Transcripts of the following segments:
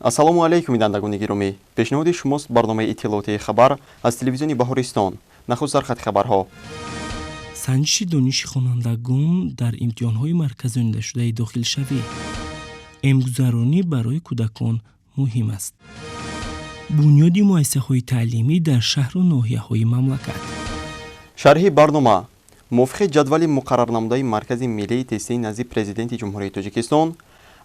ассалому алайкум видандагони гиромӣ. пешниҳоди шумост барномаи иттилоотии хабар аз телевизиони Баҳористон. нахуст дар хати хабарҳо. санҷиши дониши хонандагон дар имтиҳонҳои марказонидашудаи дохилшавӣ. эмгузаронӣ барои кӯдакон муҳим аст. бунёди муассисаҳои таълимӣ дар шаҳру ноҳияҳои мамлакат. шарҳи барнома. мувофиқи ҷадвали муқаррарнамудаи маркази миллии тестии назди президенти ҷумҳурии Тоҷикистон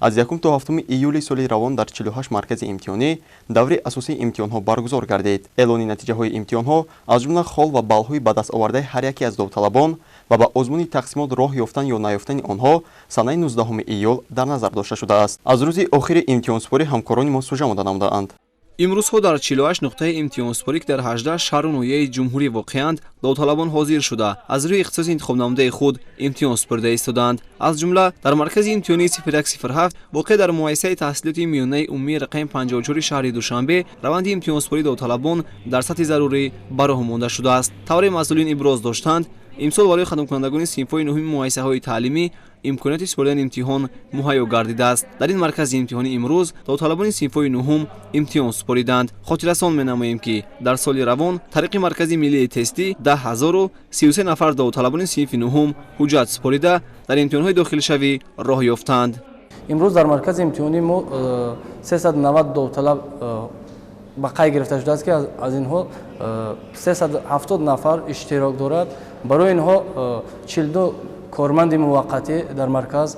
аз 1 то 7 июли соли равон дар 48 маркази имтиҳонӣ даври асосии имтиҳонҳо баргузор гардид. эълони натиҷаҳои имтиҳонҳо аз ҷумла хол ва баллҳои ба даст овардаи ҳар яке аз довталабон ва ба озмуни тақсимот роҳ ёфтан ё наёфтани онҳо санаи 19 июл дар назар дошта шудааст. аз рӯзи охири имтиҳонспорӣ ҳамкорони мо сӯжа мода намудаанд. имрӯзҳо дар 48 нуқтаи имтиҳонспорӣ ки дар 18 шаҳру ноҳияи ҷумҳурӣ воқеанд, довталабон ҳозир шуда аз рӯи ихтисоси интихобнамудаи худ имтиҳон супурда истоданд. аз ҷумла дар маркази имтиҳонии 0107 воқеъ дар муассисаи таҳсилоти миёнаи умумии рақами 54 шаҳри Душанбе раванди имтиҳонспории довталабон дар сатҳи зарурӣ ба роҳ монда шудааст. тавре масъулин иброз доштанд, имсол барои хадамкунандагони синфҳои нуҳуми муассисаҳои таълимӣ имконияти супурдани имтиҳон муҳайё гардидааст. дар ин маркази имтиҳонӣ имрӯз довталабони синфҳои нуҳум имтиҳон супориданд. хотиррасон менамоем ки дар соли равон тариқи маркази миллии тестӣ 10033 нафар довталабони синфи нуҳум ҳуҷҷат супорида дар имтиҳонҳои дохилшавӣ роҳ ёфтанд. имрӯз дар маркази имтиҳонӣ мо 390 довталаб ба қай гирифта шудааст ки аз инҳо 370 нафар иштирок дорад. барои инҳо 42 корманди муваққатӣ дар марказ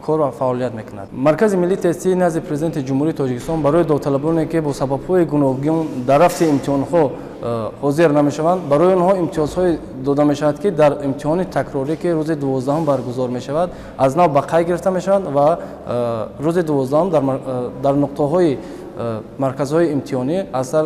кор ва фаъолият мекунад. маркази миллии тестии назди президенти ҷумҳурии Тоҷикистон барои довталабоне ки бо сабабҳои гуногун дар рафти имтиҳонҳо ҳозир намешаванд, барои онҳо имтиёзҳое дода мешавад ки дар имтиҳони такрорӣ ки рӯзи 12 баргузор мешавад аз нав ба қай гирифта мешаванд ва рӯзи 12 дар нуқтаҳои марказҳои имтиҳонӣ аз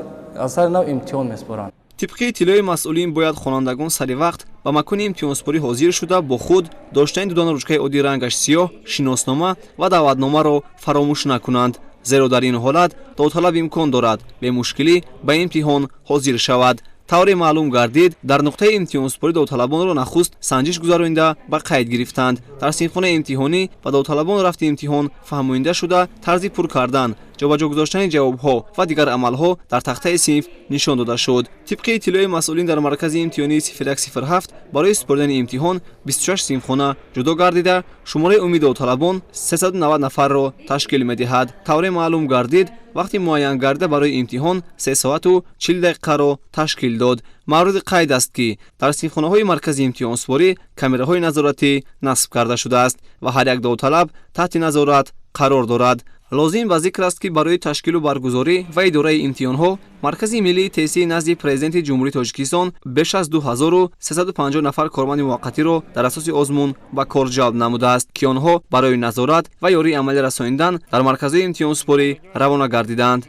сари нав имтиҳон месупоранд. тибқи иттилои масъулин бояд хонандагон сари вақт ба макони имтиҳонспорӣ ҳозир шуда бо худ доштани дудана ручкаи оддии рангаш сиёҳ, шиноснома ва даъватномаро фаромӯш накунанд, зеро дар ин ҳолат довталаб имкон дорад бе мушкилӣ ба имтиҳон ҳозир шавад. тавре маълум гардид, дар нуқтаи имтиҳонспорӣ довталабонро нахуст санҷиш гузаронида ба қайд гирифтанд. дар синфхонаи имтиҳонӣ ба довталабон рафти имтиҳон фаҳмонида шуда тарзи пур кардан, ҷобаҷо гузоштани ҷавобҳо ва дигар амалҳо дар тахтаи синф нишон дода шуд. тибқи иттилои масъулин дар маркази имтиҳонии 0107 барои супоридани имтиҳон 26 синфхона ҷудо гардида шумораи умуми довталабон 390 нафарро ташкил медиҳад. тавре маълум гардид, вақти муайян гардида барои имтиҳон 3 соату 40 дақиқаро ташкил дод. маърузи қайд аст ки дар синфхонаҳои маркази имтиҳонспорӣ камераҳои назоратӣ насб карда шудааст ва ҳар як довталаб таҳти назорат қарор дорад. лозим ва зикр аст ки барои ташкилу баргузорӣ ва идораи имтиҳонҳо маркази миллии тестии назди президенти ҷумҳурии Тоҷикистон беш аз 2350 нафар корманди муваққатиро дар асоси озмун ба кор ҷалб намудааст ки онҳо барои назорат ва ёрии амалӣ расонидан дар марказҳои имтиҳонспорӣ равона гардиданд.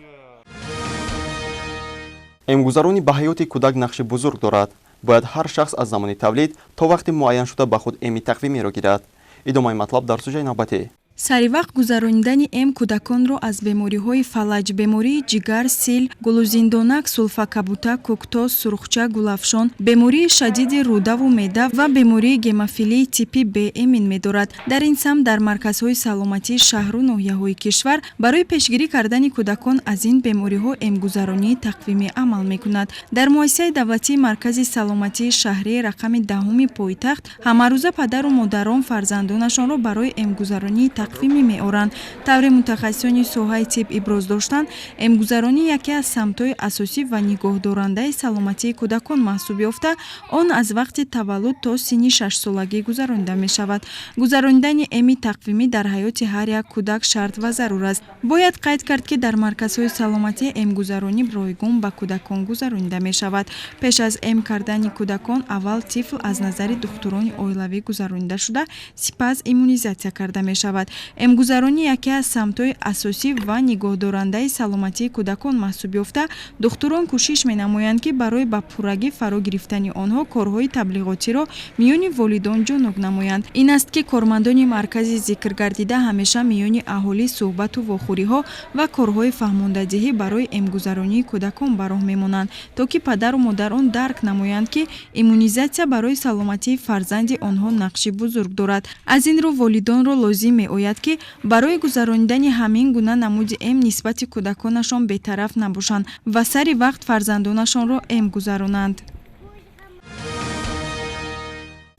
эмгузаронӣ ба ҳаёти кӯдак нақши бузург дорад. бояд ҳар шахс аз замони тавлид то вақти муайян шуда ба худ эми тақвимеро гирад. идомаи матлаб дар сӯҷаи навбатӣ. саривақт гузаронидани эм кӯдаконро аз бемориҳои фалаҷ, бемории ҷигар, сил, гулӯзиндонак, сулфакабута, кӯктоз, сурхча, гулафшон, бемории шадиди рӯдаву меъда ва бемории гемофилии типи Б эмин медорад. дар ин самт дар марказҳои саломатии шаҳру ноҳияҳои кишвар барои пешгирӣ кардани кӯдакон аз ин бемориҳо эмгузаронии тақвимӣ амал мекунад. дар муассисаи давлатии маркази саломатии шаҳрӣ рақами 10 пойтахт ҳамарӯза падару модарон фарзандонашонро барои эмгузаронии тақвимӣ меоранд. тавре мутахассисони соҳаи тиб иброз доштанд, эмгузаронӣ яке аз самтҳои асосӣ ва нигоҳдорандаи саломатии кӯдакон маҳсуб ёфта, он аз вақти таваллуд то синни 6 солагӣ гузаронида мешавад. гузаронидани эми тақвимӣ дар ҳаёти ҳар як кӯдак шарт ва зарур аст. бояд қайд кард ки дар марказҳои саломатӣ эмгузаронӣ ройгун ба кӯдакон гузаронида мешавад. пеш аз эм кардани кӯдакон аввал тифл аз назари духтурони оилавӣ гузаронида шуда, сипас иммунизатсия карда мешавад. эмгузаронӣ яке аз самтҳои асосӣ ва нигоҳдорандаи саломатии кӯдакон маҳсуб ёфта, духтурон кӯшиш менамоянд ки барои ба пуррагӣ фаро гирифтани онҳо корҳои таблиғотиро миёни волидон ҷоноб намоянд. ин аст ки кормандони маркази зикр гардида ҳамеша миёни аҳолӣ суҳбату вохӯриҳо ва корҳои фаҳмондадиҳӣ барои эмгузаронии кӯдакон ба роҳ мемонанд, то ки падару модарон дарк намоянд ки иммунизатсия барои саломатии фарзанди онҳо нақши бузург дорад. аз ин рӯ волидонро лозим меояд меояд ки барои гузарондани ҳамин гуна намуди М нисбати кӯдаконашон бетараф набошанд ва сари вақт фарзандонашонро М гузаронанд.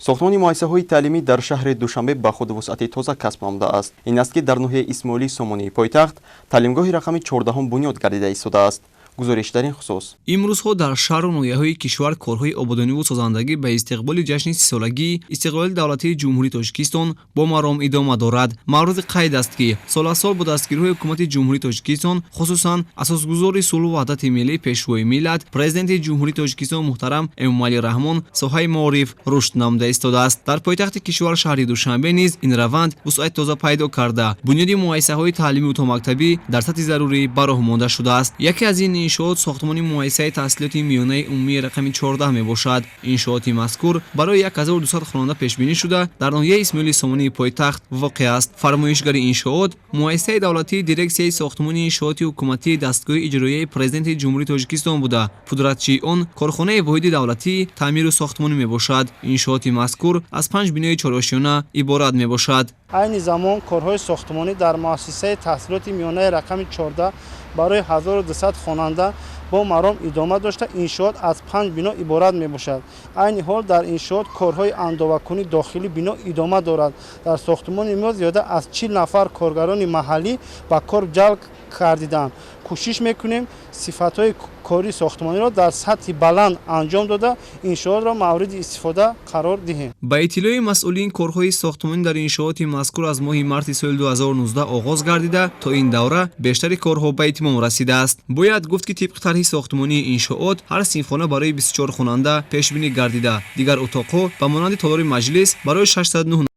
сохтмони муассисаҳои таълимӣ дар шаҳри Душанбе ба худ вусъати тоза касб намуда аст. ин аст ки дар ноҳияи Исмоилӣ Сомонии пойтахт таълимгоҳи рақами 14 бунёд гардида истодааст. гузориш дар ин хусус. имрӯзҳо дар шаҳру ноҳияҳои кишвар корҳои ободониву созандагӣ ба истиқболи ҷашни 30-солагии истиқлоли давлатии ҷумҳурии Тоҷикистон бо маром идома дорад. маврузи қайд аст ки солассол бо дастгириҳои ҳукумати ҷумҳурии Тоҷикистон, хусусан асосгузори сулҳу ваҳдати миллии пешвои миллат, президенти ҷумҳурии Тоҷикистон муҳтарам Эмомалӣ Раҳмон соҳаи маориф рушд намуда истодааст. дар пойтахти кишвар шаҳри Душанбе низ ин раванд вусъат тоза пайдо карда бунёди муассисаҳои таълимӣ утомактабӣ дар сатҳи зарурӣ ба роҳ монда шудааст. яке аз ин иншоот сохтмони муассисаи таҳсилоти миёнаи умумии рақами 14 мебошад. иншооти мазкур барои 1200 хонанда пешбинӣ шуда дар ноҳияи Исмоилӣ Сомонии пойтахт воқеъ аст. фармоишгари иншоот муассисаи давлатии дирексияи сохтмони иншооти ҳукуматии дастгоҳи иҷроияи президенти ҷумҳурии Тоҷикистон буда пудратчии он корхонаи воҳиди давлатии таъмиру сохтмонӣ мебошад. иншооти мазкур аз 5 бинои чорошона иборат мебошад. айни замон корҳои сохтмонӣ дар муассисаи таҳсилоти миёнаи рақами 14 барои 1200 хонанда бо маром идома дошта иншоот аз 5 бино иборат мебошад. айни ҳол дар иншоот корҳои андовакунӣ дохили бино идома дорад. дар сохтмони мо зиёда аз 40 нафар коргарони маҳаллӣ ба кор ҷалб кардиданд. кӯшиш мекунем сифатҳои кори сохтмониро дар сатҳи баланд анҷом дода иншоотро мавриди истифода қарор диҳем. ба иттилои масъулин корҳои сохтмонӣ дар иншооти мазкур аз моҳи марти соли 2019 оғоз гардида то ин давра бештари корҳо ба итмом расидааст. бояд гуфт ки тибқи тарҳи сохтмонии иншоот ҳар синфхона барои 24 хонанда пешбинӣ гардида, дигар утоқҳо ба монанди толори маҷлис барои 609